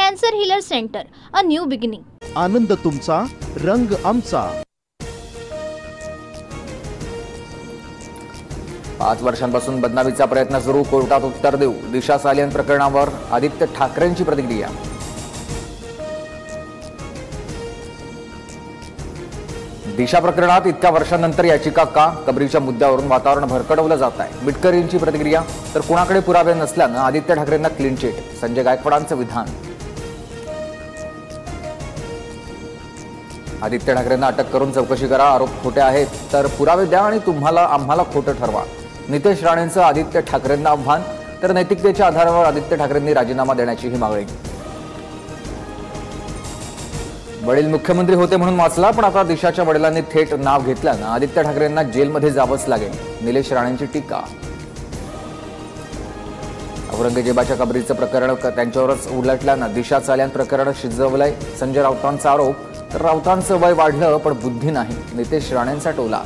Cancer healer centre, a new beginning. आनंद तुमचा, रंग आमचा. 5 वर्षांपासून बदनामीचा प्रयत्न सुरू, कोर्टात उत्तर देऊ. दिशा सालियन प्रकरणावर आदित्य ठाकरेंची प्रतिक्रिया. दिशा प्रकरणात इतक्या वर्षांनंतर याचिका का? कबरीच्या मुद्द्यावरून वातावरण भरकटवलं जात आहे. बिटकरींची प्रतिक्रिया. तर कुणाकडे पुरावे नसल्यानं आदित्य ठाकरेंना क्लीन चिट. संजय गायकवाडांचं विधान. आदित्य ठाकरेंना अटक करून चौकशी करा, आरोप खोटे आहेत तर पुरावे द्या आणि आम्हाला खोटं ठरवा. नितेश राणेंचं आदित्य ठाकरेंना आव्हान. तर नैतिकतेच्या आधारावर आदित्य ठाकरेंनी राजीनामा देण्याची ही मागणी. वडील मुख्यमंत्री होते म्हणून वाचला, पण आता दिशाच्या वडिलांनी थेट नाव घेतल्यानं आदित्य ठाकरेंना जेलमध्ये जावंच लागेल. निलेश राणेंची टीका. औरंगजेबाच्या कबरीचं प्रकरण त्यांच्यावरच उलटल्यानं दिशा सालियन प्रकरण शिजवलंय. संजय राऊतांचा आरोप. तर राऊतांचं वय वाढलं पण बुद्धी नाही, नितेश राणेंचा टोला.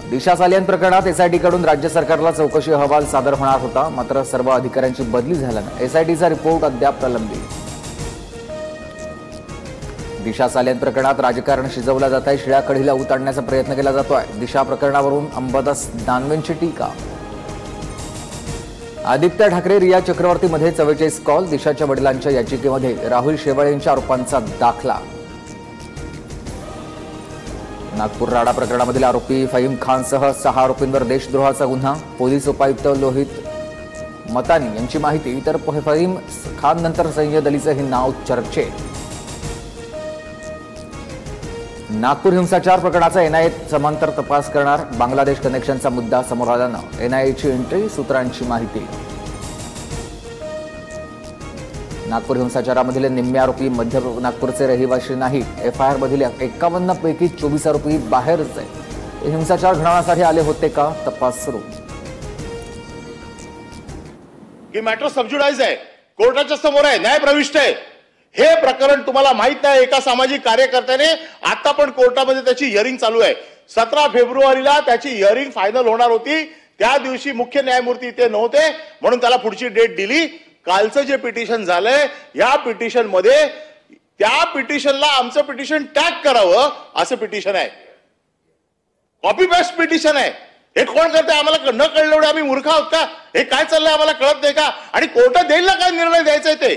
दिशा सालियन प्रकरणात एसआयटीकडून राज्य सरकारला चौकशी अहवाल सादर होणार होता, मात्र सर्व अधिकाऱ्यांची बदली झाल्यानं एसआयटीचा रिपोर्ट अद्याप प्रलंबित. दिशा सालियन प्रकरणात राजकारण शिजवलं जात आहे. शिळ्या कढीला ऊत आणण्याचा प्रयत्न केला जातोय. दिशा प्रकरणावरून अंबादास दानवेंची टीका. आदित्य ठाकरे रिया चक्रवर्तीमध्ये 44 कॉल. दिशाच्या वडिलांच्या याचिकेमध्ये राहुल शेवाळेंच्या आरोपांचा दाखला. नागपूर राडा प्रकरणामधील आरोपी फहीम खानसह 6 आरोपींवर देशद्रोहाचा गुन्हा. पोलीस उपायुक्त लोहित मतानी यांची माहिती. तर फहीम खान नंतर सय्यद अलीचं हे नाव चर्चेत. नागपूर हिंसाचार प्रकरणाचा एनआयए समांतर तपास करणार. बांगलादेश कनेक्शनचा मुद्दा समोर आल्यानं एनआयएची एंट्री. सूत्रांची माहिती. नागपूर हिंसाचारामधील निम्मे आरोपी मध्य नागपूरचे रहिवासी नाहीत. एफआयआर मधील 51 पैकी 24 आरोपी बाहेरच आहेत. हिंसाचार घडवण्यासाठी आले होते का? तपास सुरू. ही मॅटर सबज्युडाइज आहे, कोर्टाच्या समोर आहे, न्याय प्रविष्ट आहे. हे प्रकरण तुम्हाला माहित नाही. एका सामाजिक कार्यकर्त्याने आता पण कोर्टामध्ये त्याची हिअरिंग चालू आहे. 17 फेब्रुवारीला त्याची हिअरिंग फायनल होणार होती. त्या दिवशी मुख्य न्यायमूर्ती इथे नव्हते म्हणून त्याला पुढची डेट दिली. कालचं जे पिटिशन झालंय, या पिटिशन मध्ये त्या पिटिशनला आमचं पिटिशन टॅग करावं असं पिटिशन आहे. कॉपी पेस्ट पिटिशन आहे. हे कोण करते? आम्हाला न कळलं एवढे आम्ही मूर्ख आहोत का? हे काय चाललंय आम्हाला कळत नाही का? आणि कोर्टात देईल ना काय निर्णय द्यायचा ते?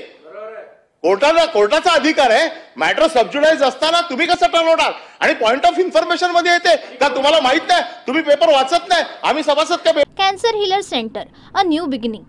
कोर्टाचा अधिकार आहे. मॅटर सबज्युडाइज असताना तुम्ही कसं ठरवणार? आणि पॉइंट ऑफ इन्फॉर्मेशन मध्ये येते का? तुम्हाला माहित नाही, तुम्ही पेपर वाचत नाही, आम्ही सभासद का? Cancer healer centre, a new beginning.